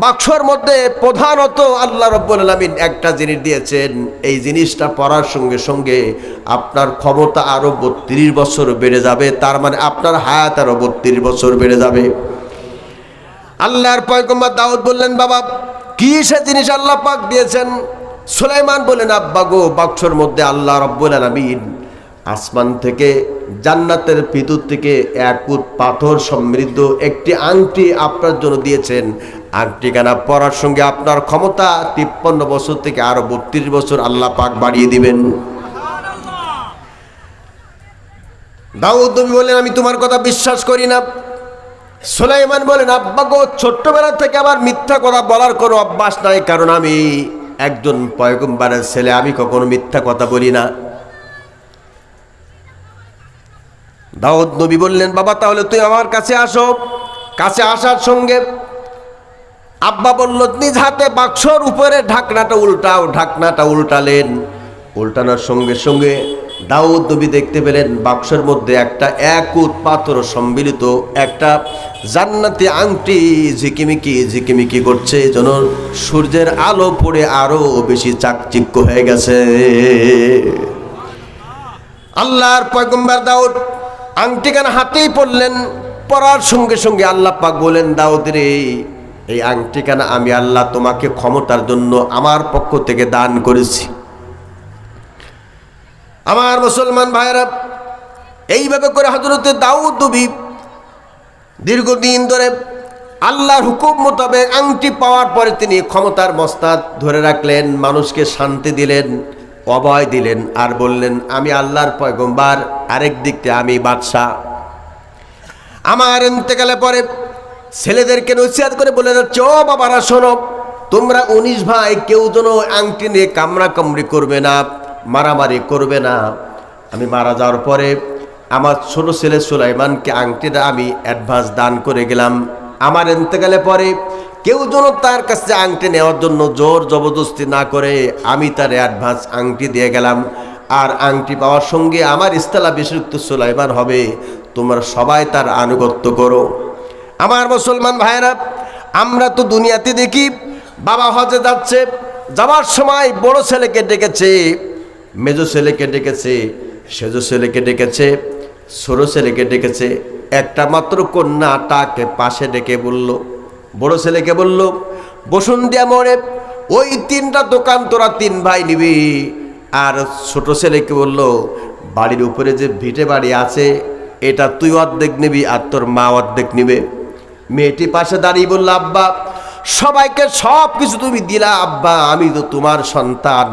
বাক্সর মধ্যে প্রধানত আল্লাহ রাব্বুল আলামিন একটা জিনিস দিয়েছেন, এই জিনিসটা পড়ার সঙ্গে সঙ্গে আপনার ক্ষমতা আরো 32 বছর বেড়ে যাবে, তার মানে আপনার হায়াত আরো 32 বছর বেড়ে যাবে। আল্লাহর পয়গম্বর দাউদ বললেন, বাবা কি সে জিনিস আল্লাহ পাক দিয়েছেন? সুলাইমান বলেন, আব্বা গো, বাক্সর মধ্যে আল্লাহ রাব্বুল আলামিন আসমান থেকে জান্নাতের ভিতর থেকে একুত পাথর সমৃদ্ধ একটি আংটি আপনার জন্য দিয়েছেন। আংটিখানা পরার সঙ্গে আপনার ক্ষমতা 53 বছর থেকে আরো 32 বছর আল্লাহ পাক বাড়িয়ে দিবেন। দাউদ নবী বলেন, আমি তোমার কথা বিশ্বাস করি না। সুলাইমান বলেন, আব্বা গো, ছোট্টবেলা থেকে আমার মিথ্যা কথা বলার কোনো অভ্যাস নাই, কারণ আমি একজন পয়গম্বরের ছেলে, আমি কখনো মিথ্যা কথা বলি না। দাউদ নবী বললেন, বাবা তাহলে তুই আমার কাছে আসো। কাছে আসার সঙ্গে আব্বা বলল, নিজ হাতে বাক্সর উপরে ঢাকনাটা উল্টাও। ঢাকনাটা উল্টালেন। উল্টানোর সঙ্গে সঙ্গে দাউদ নবী দেখতে পেলেন বাক্সের মধ্যে একটা একুত পাথর সম্মিলিত একটা জান্নাতি আংটি ঝিকিমিকি ঝিকিমিকি করছে, যেন সূর্যের আলো পড়ে আরো বেশি চাকচিক্য হয়ে গেছে। আল্লাহর পয়গম্বর দাউদ আংটিখানা হাতেই পড়লেন। পড়ার সঙ্গে সঙ্গে আল্লাহ পাক বলেন, দাউদ রে, এই আংটিখানা আমি আল্লাহ তোমাকে ক্ষমতার জন্য আমার পক্ষ থেকে দান করেছি। আমার মুসলমান ভাইরা, এইভাবে করে হযরতে দাউদ নবী দীর্ঘদিন ধরে আল্লাহর হুকুম মোতাবেক আংটি পাওয়ার পরে তিনি ক্ষমতার মসনদ ধরে রাখলেন, মানুষকে শান্তি দিলেন, অভয় দিলেন, আর বললেন, আমি আল্লাহর পয়গম্বর, আরেক দিক থেকে আমি বাদশাহ। আমার ইন্তেকালে পরে ছেলেদেরকে নসিহত করে বলে যাচ্ছে, ও বাবারা শোনো, তোমরা 19 ভাই কেউ যেন আংটি নিয়ে কামড়াকামড়ি করবে না, মারামারি করবে না। আমি মারা যাওয়ার পরে আমার ছোট ছেলে সুলাইমানকে আংটিটা আমি অ্যাডভান্স দান করে গেলাম। আমার ইন্তেকালে পরে কেউ যেন তার কাছে আংটি নেওয়ার জন্য জোর জবরদস্তি না করে, আমি তার অ্যাডভান্স আংটি দিয়ে গেলাম। আর আংটি পাওয়ার সঙ্গে আমার স্থলাভিষিক্ত সুলাইমান হবে, তোমরা সবাই তার আনুগত্য করো। আমার মুসলমান ভাইরা, আমরা তো দুনিয়াতে দেখি বাবা হজে যাচ্ছে, যাওয়ার সময় বড় ছেলেকে ডেকেছে, মেজো ছেলেকে ডেকেছে, সেজো ছেলেকে ডেকেছে, ছোট ছেলেকে ডেকেছে, একটা মাত্র কন্যাটাকে পাশে ডেকে বলল, বড় ছেলেকে বলল, বসুন দিয়া মরে ওই 3টা দোকান তোরা 3 ভাই নিবি। আর ছোট ছেলেকে বলল, বাড়ির উপরে যে ভিটে বাড়ি আছে এটা তুই অর্ধেক নিবি আর তোর মা অর্ধেক নিবে। মেয়েটি পাশে দাঁড়িয়ে বলল, আব্বা সবাইকে সব কিছু তুমি দিলা, আব্বা আমি তো তোমার সন্তান,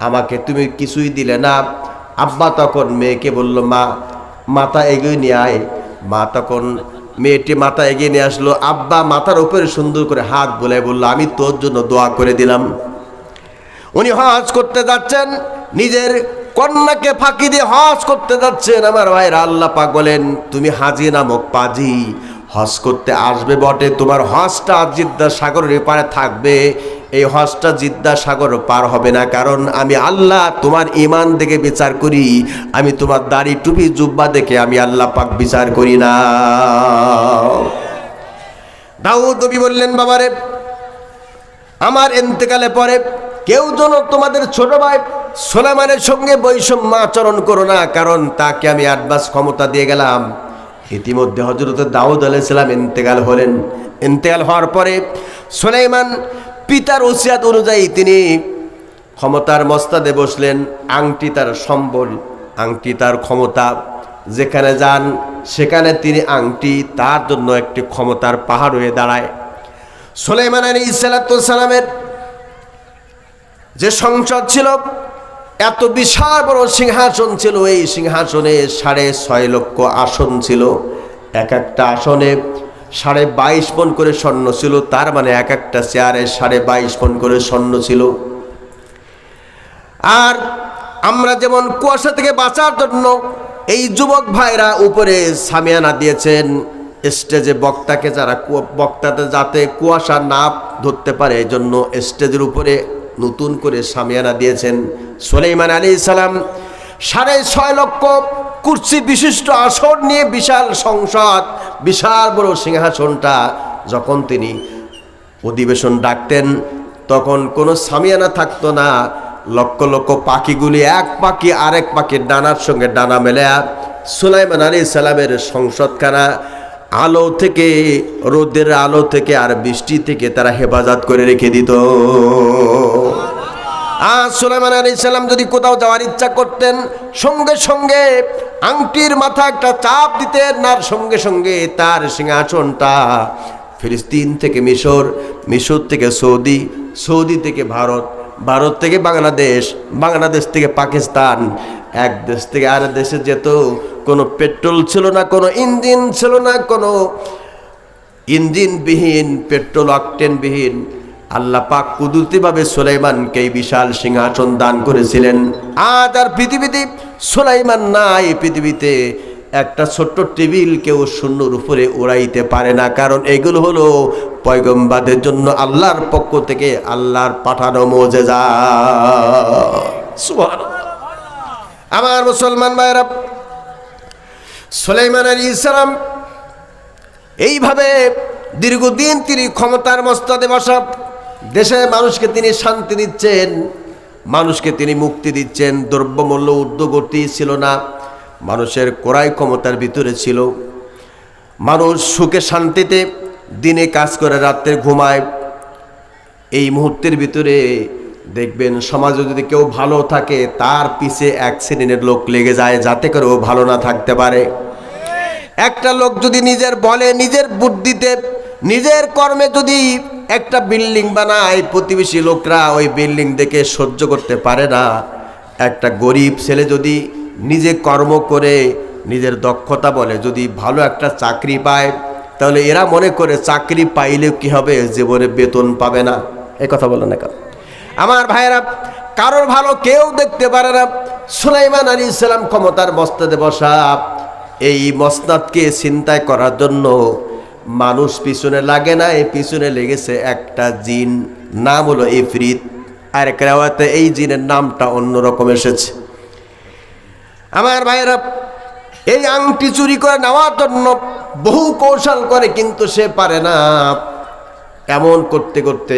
আমাকে তুমি কিছুই দিলে না। আব্বা তখন মেয়েকে বলল, মা মাথা এগিয়ে নিয়ে আয়। মা তখন মেয়েটি মাথা এগিয়ে নিয়ে আসলো। আব্বা মাথার উপরে সুন্দর করে হাত বোলায় বলল, আমি তোর জন্য দোয়া করে দিলাম। উনি হজ করতে যাচ্ছেন, নিজের কন্যাকে ফাঁকি দিয়ে হজ করতে যাচ্ছেন। আমার ভাইরা, আল্লাহ পাক বলেন, তুমি হাজি নামক পাজি, হজ করতে আসবে বটে, তোমার হজটা জিদ্দা সাগরের পারে থাকবে, এই হজটা জিদ্দা সাগর পার হবে না, কারণ আমি আল্লাহ তোমার ঈমান দেখে বিচার করি, আমি তোমার দাড়ি টুপি জুব্বা দেখে আমি আল্লাহ পাক বিচার করি না। দাউদ নবী বললেন, বাবারে আমার ইন্তেকালে পরে কেউ যেন তোমাদের ছোট ভাই সুলাইমানের সঙ্গে বৈষম্য আচরণ করো না, কারণ তাকে আমি অ্যাডভান্স ক্ষমতা দিয়ে গেলাম। ইতিমধ্যে হযরত দাউদ আলাইহিস সালাম ইন্তেকাল হলেন। ইন্তেকাল হওয়ার পরে সুলাইমান পিতার ওসিয়াত অনুযায়ী তিনি ক্ষমতার মসনদে বসলেন। আংটি তার সম্বল, আংটি তার ক্ষমতা, যেখানে যান সেখানে তিনি আংটি তার জন্য একটি ক্ষমতার পাহাড় হয়ে দাঁড়ায়। সুলাইমান আলাইহিস সালামের যে সংসদ ছিল, এত বিশাল বড় সিংহাসন ছিল, এই সিংহাসনে 6.5 লক্ষ আসন ছিল, এক একটা আসনে 22.5 পণ করে স্বর্ণ ছিল, তার মানে এক একটা চেয়ারে 22.5 পণ করে স্বর্ণ ছিল। আর আমরা যেমন কুয়াশা থেকে বাঁচার জন্য এই যুবক ভাইরা উপরে সামিয়ানা দিয়েছেন, স্টেজে বক্তাকে বক্তাতে যাতে কুয়াশা না ধরতে পারে এই জন্য স্টেজের উপরে নতুন করে সামিয়ানা দিয়েছেন। সুলাইমান আলাইহিস সালাম 6.5 লক্ষ কুরসি বিশিষ্ট আসন নিয়ে বিশাল সংসদ, বিশাল বড় সিংহাসনটা যখন তিনি অধিবেশন ডাকতেন, তখন কোনো সামিয়ানা থাকতো না। লক্ষ লক্ষ পাখিগুলি এক পাখি আরেক পাখির ডানার সঙ্গে ডানা মেলে সুলাইমান আলাইহিস সালামের সংসদখানা আলো থেকে, রোদের আলো থেকে আর বৃষ্টি থেকে তারা হেফাজত করে রেখে দিত। আর সুলাইমান আলাইহিস সালাম যদি কোথাও যাওয়ার ইচ্ছা করতেন, সঙ্গে সঙ্গে আংটির মাথা একটা চাপ দিতেন, আর সঙ্গে সঙ্গে তার সিংহাসনটা ফিলিস্তিন থেকে মিশর, মিশর থেকে সৌদি, সৌদি থেকে ভারত, ভারত থেকে বাংলাদেশ, বাংলাদেশ থেকে পাকিস্তান, এক দেশ থেকে আর দেশে যেত। কোনো পেট্রোল ছিল না, কোনো ইঞ্জিন ছিল না, কোনো ইঞ্জিনবিহীন, পেট্রোল অকটেনবিহীন আল্লাহ পাক কুদরতিভাবে সুলাইমানকে এই বিশাল সিংহাসন দান করেছিলেন। আজ আর পৃথিবীতে সুলাইমান নাই, পৃথিবীতে একটা ছোট্ট টেবিল কেউ শূন্যর উপরে উড়াইতে পারে না, কারণ এগুলো হলো পয়গম্বরদের জন্য আল্লাহর পক্ষ থেকে আল্লাহর পাঠানো মুজিজা। সুবহানাল্লাহ। আমার মুসলমান ভাইরা, সুলাইমান আলাইহিস সালাম এইভাবে দীর্ঘদিন তিনি ক্ষমতার মস্তদে বসা, দেশে মানুষকে তিনি শান্তি দিচ্ছেন, মানুষকে তিনি মুক্তি দিচ্ছেন। দ্রব্যমূল্য ঊর্ধ্বগতি ছিল না, মানুষের ক্রয় ক্ষমতার ভিতরে ছিল। মানুষ সুখে শান্তিতে দিনে কাজ করে রাত্রে ঘুমায়। এই মুহূর্তের ভিতরে দেখবেন সমাজে যদি কেউ ভালো থাকে, তার পিছে এক শ্রেণীর লোক লেগে যায় যাতে করে ও ভালো না থাকতে পারে। একটা লোক যদি নিজের বলে, নিজের বুদ্ধিতে, নিজের কর্মে যদি একটা বিল্ডিং বানায়, প্রতিবেশী লোকরা ওই বিল্ডিং দেখে সহ্য করতে পারে না। একটা গরিব ছেলে যদি নিজে কর্ম করে, নিজের দক্ষতা বলে যদি ভালো একটা চাকরি পায়, তাহলে এরা মনে করে চাকরি পাইলেও কি হবে, জীবনে বেতন পাবে না। এই কথা বলে না কেন? আমার ভাইয়েরা, কারোর ভালো কেউ দেখতে পারে না। সুলাইমান আলাইহিস সালাম ক্ষমতার মস্তদে বসা, এই মসনাদকে ছিনতাই করার জন্য মানুষ পিছনে লাগে না, এই পিছনে লেগেছে একটা জিন, নাম হলো ইফরিত। আর কেরাওয়াতে এই জিনের নামটা অন্যরকম এসেছে। আমার ভাইয়েরা, এই আংটি চুরি করে নেওয়ার জন্য বহু কৌশল করে, কিন্তু সে পারে না। এমন করতে করতে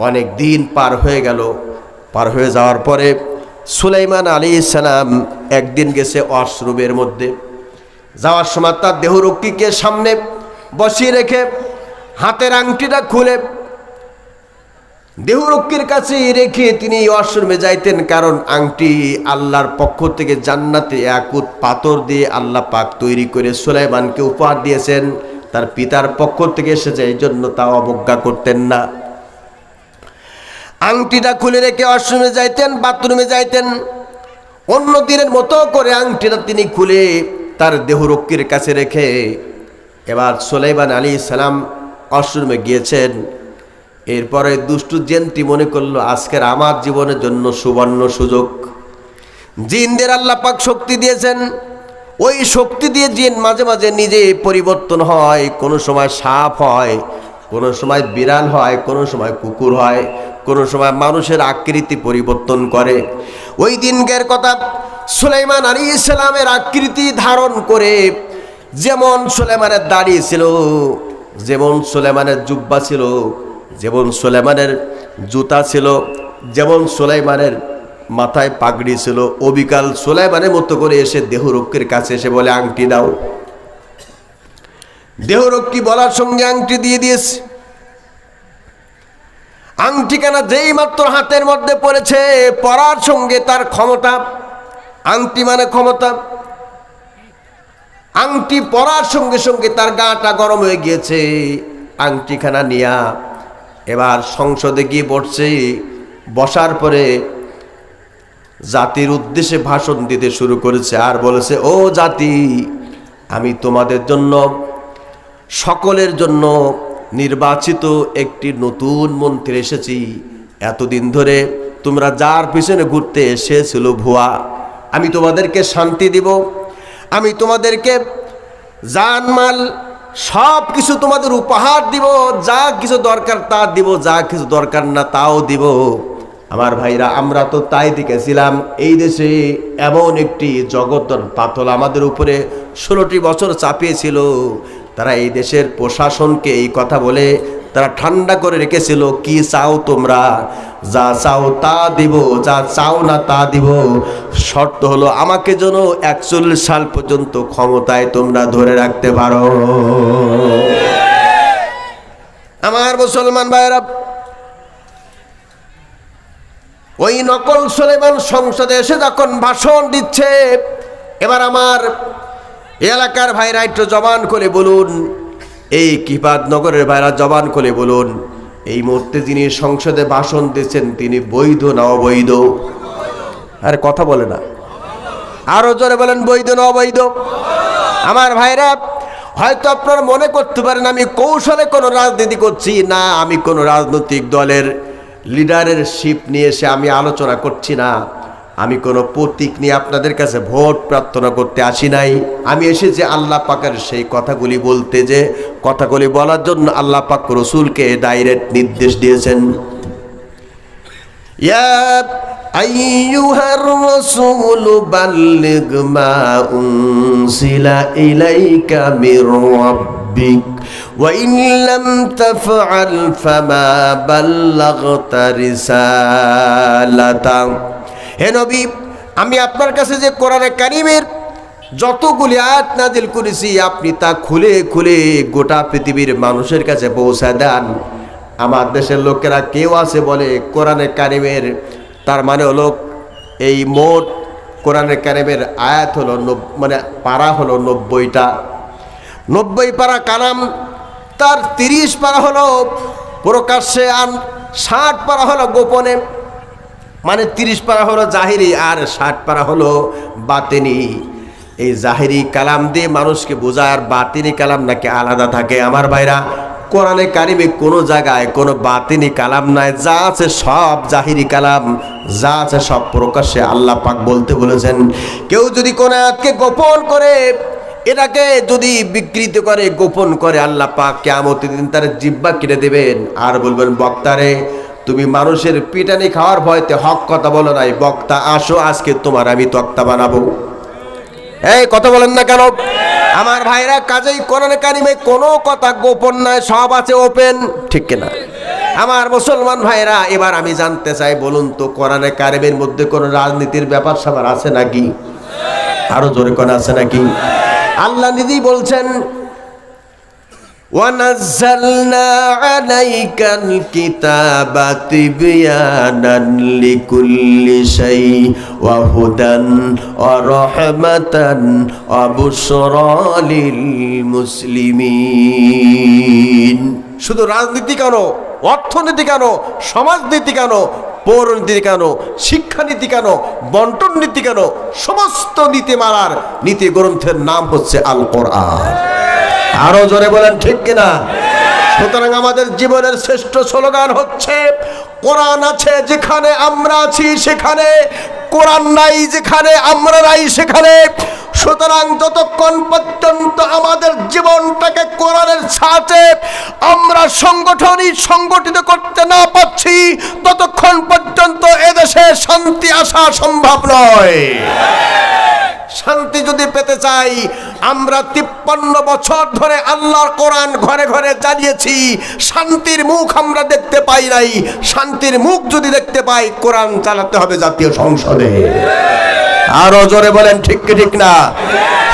অনেক দিন পার হয়ে গেল। পার হয়ে যাওয়ার পরে সুলাইমান আলাইহিস সালাম একদিন গেছে ওয়াশরুমের মধ্যে। যাওয়ার সময় তার দেহরক্ষীকে সামনে বসিয়ে রেখে হাতের আংটিটা খুলে দেহরক্ষীর কাছে রেখে তিনি ওয়াশরুমে যাইতেন, কারণ আংটি আল্লাহর পক্ষ থেকে জান্নাতে ইয়াকুত পাথর দিয়ে আল্লাহ পাক তৈরি করে সুলাইমানকে উপহার দিয়েছেন, তার পিতার পক্ষ থেকে এসেছে, এই জন্য তা অবজ্ঞা করতেন না। আংটিটা খুলে রেখে ওয়াশরুমে যাইতেন, বাথরুমে যাইতেন। অন্য দিনের মতো করে আংটিটা তিনি খুলে তার দেহরক্ষীর কাছে রেখে এবার সুলাইমান আলাইহিস সালাম ওয়াশরুমে গিয়েছেন। এরপরে দুষ্টু জিনটি মনে করলো আজকের আমার জীবনের জন্য সুবর্ণ সুযোগ। জিনদের আল্লাহ পাক শক্তি দিয়েছেন, ওই শক্তি দিয়ে জিন মাঝে মাঝে নিজে পরিবর্তন হয়। কোনো সময় সাপ হয়, কোনো সময় বিড়াল হয়, কোনো সময় কুকুর হয়, কোনো সময় মানুষের আকৃতি পরিবর্তন করে। ওই দিনকের কথা, সুলাইমান আলাইহিস সালামের আকৃতি ধারণ করে, যেমন সুলাইমানের দাড়ি ছিল, যেমন সুলাইমানের জুব্বা ছিল, যেমন সুলাইমানের জুতা ছিল, যেমন সুলাইমানের মাথায় পাগড়ি ছিল, অবিকাল সুলাইমানের মতো করে এসে দেহরক্ষীর কাছে এসে বলে আংটি দাও। দেহরক্ষী বলার সঙ্গে আংটি দিয়ে দিয়েছে। আংটিখানা যেই মাত্র হাতের মধ্যে পড়েছে, পরার সঙ্গে তার ক্ষমতা, আংটি মানে ক্ষমতা, আংটি পরার সঙ্গে সঙ্গে তার গাটা গরম হয়ে গিয়েছে। আংটিখানা নিয়া এবার সংসদে গিয়ে বসছে। বসার পরে জাতির উদ্দেশ্যে ভাষণ দিতে শুরু করেছে, আর বলেছে, ও জাতি, আমি তোমাদের জন্য, সকলের জন্য নির্বাচিত একটি নতুন মন্ত্রী এসেছি। এতদিন ধরে তোমরা যার পিছনে ঘুরতে এসেছিল ভুয়া, আমি তোমাদেরকে শান্তি দিব, আমি তোমাদেরকে জানমাল সব কিছু তোমাদের উপহার দিব, যা কিছু দরকার তা দিব, যা কিছু দরকার না তাও দিব। আমার ভাইরা, আমরা তো তাই দেখেছিলাম এই দেশে এমন একটি জগতের পাতল আমাদের উপরে 16টি বছর চাপিয়েছিল। তারা এই দেশের প্রশাসনকে এই কথা বলে তারা ঠান্ডা করে রেখেছিল, কি চাও তোমরা, যা চাও তা দিব, যা চাও না তা দিব, শর্ত হলো আমাকে যেন 41 সাল পর্যন্ত ক্ষমতায় তোমরা ধরে রাখতে পারো। আমার মুসলমান ভাইরা, ওই নকল সুলেমান সংসদে এসে যখন ভাষণ দিচ্ছে, এবার আমার এলাকার ভাইরা একটু জবান খুলে বলুন, এই কিপাতনগরের ভাইরা জবান খুলে বলুন, এই মুহূর্তে যিনি সংসদে ভাষণ দিচ্ছেন তিনি বৈধ না অবৈধ? আরে কথা বলে না, আরো জোরে বলেন, বৈধ না অবৈধ? আমার ভাইরা, হয়তো আপনারা মনে করতে পারেন আমি কৌশলে কোনো রাজনীতি করছি না, আমি কোনো রাজনৈতিক দলের লিডারের শিপ নিয়ে এসে আমি আলোচনা করছি না, আমি কোনো প্রতীক নিয়ে আপনাদের কাছে ভোট প্রার্থনা করতে আসি নাই। আমি এসেছি আল্লাহ পাকের সেই কথাগুলি বলতে, যে কথাগুলি বলার জন্য আল্লাহ পাক রসুলকে ডাইরেক্ট নির্দেশ দিয়েছেন। ইয়া আইয়ুহার রাসূল বাল্লিগ মা উনজিলা ইলাইকা মির রাব্বিক ওয়া ইন লাম তাফআল ফামা বাল্লাগতা রিসালাতা। হে নবী, আমি আপনার কাছে যে কোরআনে কারীমের যতগুলি আয়াত নাজিল করেছি আপনি তা খুলে খুলে গোটা পৃথিবীর মানুষের কাছে পৌঁছে দেন। আমার দেশের লোকেরা কেউ আছে বলে কোরআনে কারীমের, তার মানে হলো এই মোট কোরআনে কারীমের আয়াত হলো মানে পারা হলো 90টা, 90 পারা কালাম, তার 30 পারা হলো প্রকাশ্যে, আর 60 পারা হলো গোপনে, মানে 30 পারা হলো জাহিরি আর 60 পারা হলো বাতিনি। এই জাহিরি কালাম দিয়ে মানুষকে বোঝায়, আর বাতিনি কালাম নাকি আলাদা থাকে। আমার ভাইরা, কোরআনে কারিমে কোনো জায়গায় কোনো বাতিনি কালাম নাই, যা আছে সব জাহিরি কালাম, যা আছে সব প্রকাশ্যে আল্লাহ পাক বলতে বলেছেন। কেউ যদি কোনো আয়াতকে গোপন করে, এটাকে যদি বিকৃত করে, গোপন করে, আল্লাহ পাক কিয়ামতের দিন তার জিহ্বা কেটে দেবেন, আর বলবেন বক্তারে তুমি মানুষের পিটানি খাওয়ার ভয়তে হক কথা বলো নাই, বক্তা আসো আজকে তোমার আমি তক্তা বানাবো। এই কথা বলেন না কেন? আমার ভাইরা, কাজেই কোরআনে কারিমে কোনো কথা গোপন নয়, সব আছে ওপেন, ঠিক কিনা? আমার মুসলমান ভাইরা, এবার আমি জানতে চাই, বলুন তো কোরআনে কারিমের মধ্যে কোনো রাজনীতির ব্যাপার স্যাপার আছে নাকি? আরো জোরে কোন আছে নাকি? আল্লাহ নিজেই বলছেন, وَنَزَّلْنَا عَلَيْكَ الْكِتَابَ تِبْيَانًا لِكُلِّ شَيْءٍ وَهُدًى وَرَحْمَةً وَبُشْرَى لِلْمُسْلِمِينَ। শুধু রাজনীতি কেন, অর্থনীতি কেন, সমাজনীতি কেন, পৌরনীতি কেন, শিক্ষানীতি কেন, বন্টন নীতি কেন, সমস্ত নীতিমালার নীতি গ্রন্থের নাম হচ্ছে আল কোরআন। আরো জোরে বলেন ঠিক কিনা? সুতরাং আমাদের জীবনের শ্রেষ্ঠ স্লোগান হচ্ছে, কোরআন আছে যেখানে আমরা আছি সেখানে, কোরআন নাই যেখানে আমরা নাই সেখানে। সুতরাং যতক্ষণ পর্যন্ত আমাদের জীবনটাকে কোরআনের ছাঁচে আমরা সংগঠিত করতে না পারছি, ততক্ষণ পর্যন্ত এদেশে শান্তি আসা সম্ভব নয়। শান্তি যদি পেতে চাই, আমরা 53 বছর ধরে আল্লাহর কোরআন ঘরে ঘরে জানিয়েছি, শান্তির মুখ আমরা দেখতে পাই নাই। শান্তির মুখ যদি দেখতে পাই, কোরআন চালাতে হবে জাতীয় সংসদে। আরো জোরে বলেন ঠিক কি ঠিক না?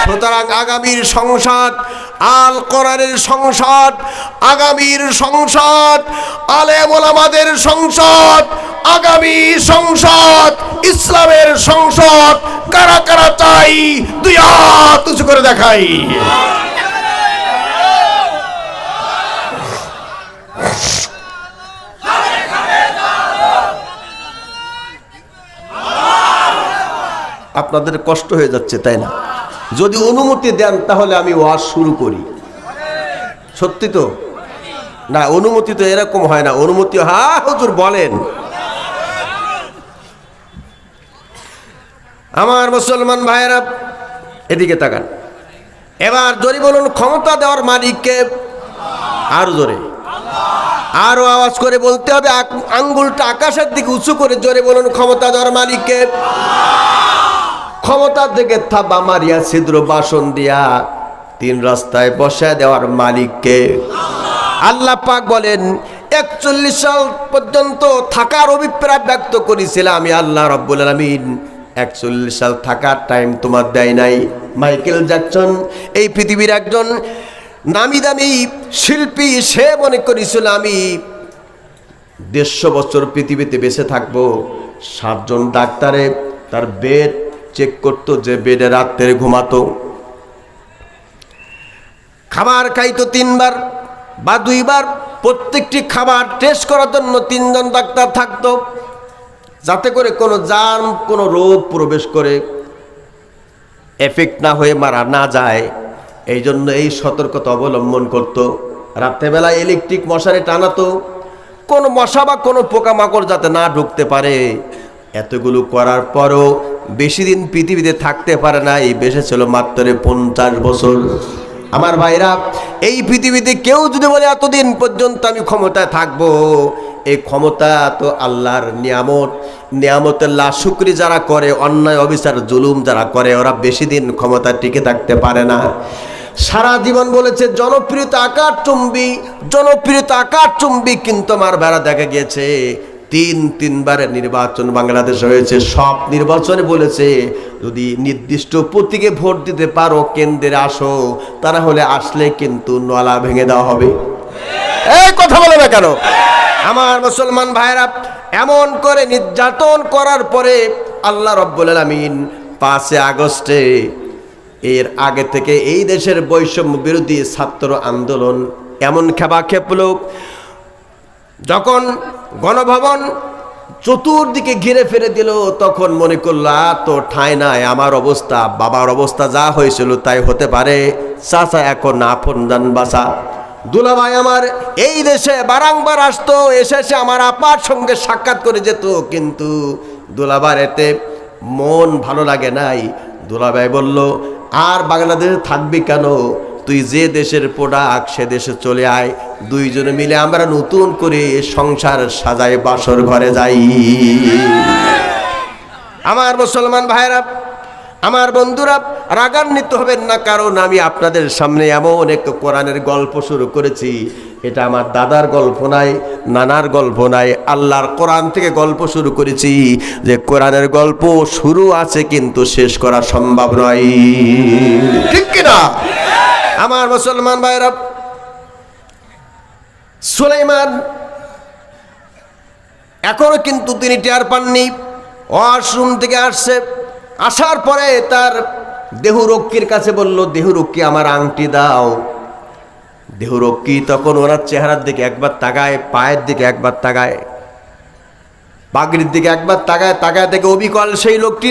সুতরাং আগামীর সংসদ আল কোরআনের সংসদ, আগামীর সংসদ আলেম ওলামাদের সংসদ, আগামী সংসদ ইসলামের সংসদ। কারা কারা চাই দুই হাত উঁচু করে দেখাই। আপনাদের কষ্ট হয়ে যাচ্ছে তাই না? যদি অনুমতি দেন তাহলে আমি ওয়াজ শুরু করি। সত্যি তো না? অনুমতি তো এরকম হয় না। অনুমতি হ্যাঁ হুজুর বলেন। আমার মুসলমান ভাইয়েরা এদিকে তাকান। এবার জোরে বলুন, ক্ষমতা দেওয়ার মালিককে। আর জোরে। আরো আওয়াজ করে বলতে হবে, আঙ্গুলটা আকাশের দিকে উঁচু করে জোরে বলুন, ক্ষমতা দেওয়ার মালিককে। ক্ষমতা থেকে থাবা মারিয়া ছিদ্র বাসন দিয়া তিন রাস্তায় বসায় দেওয়ার মালিককে। আল্লাহ পাক বলেন 41 সাল পর্যন্ত থাকার অভিপ্রায় ব্যক্ত করেছিলাম আমি আল্লাহ রাব্বুল আলামিন। 41 সাল থাকার টাইম তোমার দেয় নাই। মাইকেল জ্যাকসন এই পৃথিবীর একজন নামি দামি শিল্পী, সে মনে করেছিল আমি 150 বছর পৃথিবীতে বেঁচে থাকবো। 7 জন ডাক্তারে তার বেড চেক করতো, যে বেডে রাত্রে ঘুমাতো, খাবার খাইতো 3 বার বা 2 বার, প্রত্যেকটি খাবার টেস্ট করার জন্য 3 জন ডাক্তার থাকতো, যাতে করে কোনো জার্ম কোনো রোগ প্রবেশ করে এফেক্ট না হয়ে মারা না যায়। এই জন্য এই সতর্কতা অবলম্বন করত। রাত্রেবেলা ইলেকট্রিক মশারি টানাতো, কোনো মশা বা কোনো পোকামাকড় যাতে না ঢুকতে পারে। এতগুলো করার পরও বেশি দিন পৃথিবীতে থাকতে পারে না, এই বেঁচে ছিল মাত্র 50 বছর। আমার ভাইরা, এই পৃথিবীতে কেউ যদি বলে এতদিন পর্যন্ত আমি ক্ষমতায় থাকবো, এই ক্ষমতা তো আল্লাহর নিয়ামত। নিয়ামতের লাশুকরি যারা করে, অন্যায় অবিচার জুলুম যারা করে, ওরা বেশি দিন ক্ষমতা টিকে থাকতে পারে না। সারা জীবন বলেছে জনপ্রিয়তা আকাশচুম্বী, জনপ্রিয়তা আকাশচুম্বী, কিন্তু আমার বেড়া দেখা গিয়েছে 3বারের নির্বাচন বাংলাদেশ হয়েছে। সব নির্বাচনে বলেছে যদি নির্দিষ্ট প্রতীকে ভোট দিতে পারো, কেন্দ্রে আসো, তা না হলে আসলে কিন্তু নলা ভেঙে দেওয়া হবে। এই কথা বলে না কেন? আমার মুসলমান ভাইরা, এমন করে নির্যাতন করার পরে আল্লাহ রাব্বুল আলামিন 5 আগস্টে, এর আগে থেকে এই দেশের বৈষম্য বিরোধী ছাত্র আন্দোলন এমন খেপা খেপল, যখন গণভবন চতুর্দিকে ঘিরে ফেলে দিল, তখন মনে করলো তো ঠাঁই নাই, আমার অবস্থা, বাবার অবস্থা যা হয়েছিল তাই হতে পারে, চাচা এখন আপন জান বাসা। দুলাভাই আমার এই দেশে বারংবার আসতো, এসে আমার আপার সঙ্গে সাক্ষাৎ করে যেত, কিন্তু দুলাভার এতে মন ভালো লাগে নাই। দুলাভাই বলল, আর বাংলাদেশে থাকবি কেন? তুই যে দেশের প্রোডাক্ট সে দেশে চলে আয়, দুইজনে মিলে আমরা নতুন করে সংসার সাজাই, বাসর ঘরে যাই। আমার মুসলমান ভাইরা, আমার বন্ধুরা, রাগান্বিত হবেন না, কারণ আমি আপনাদের সামনে এমন এক কোরআনের গল্প শুরু করেছি। এটা আমার দাদার গল্প নাই, নানার গল্প নাই, আল্লাহর কোরআন থেকে গল্প শুরু করেছি। যে কোরআনের গল্প শুরু আছে কিন্তু শেষ করা সম্ভব নয়, ঠিক কিনা? আমার মুসলমান ভাইরা, সুলাইমান এখনো কিন্তু তিনি টের পাননি। ওয়াশরুম থেকে আসছে, আসার পরে তার দেহরক্ষীর কাছে বলল, দেহরক্ষী আমার আংটি দাও। দেহরক্ষী তখন ওনার চেহারার দিকে একবার তাকায়, পায়ের দিকে একবার তাকায়, পাগড়ির দিকে একবার তাকায়, তাকায় থেকে অবিকল সেই লোকটি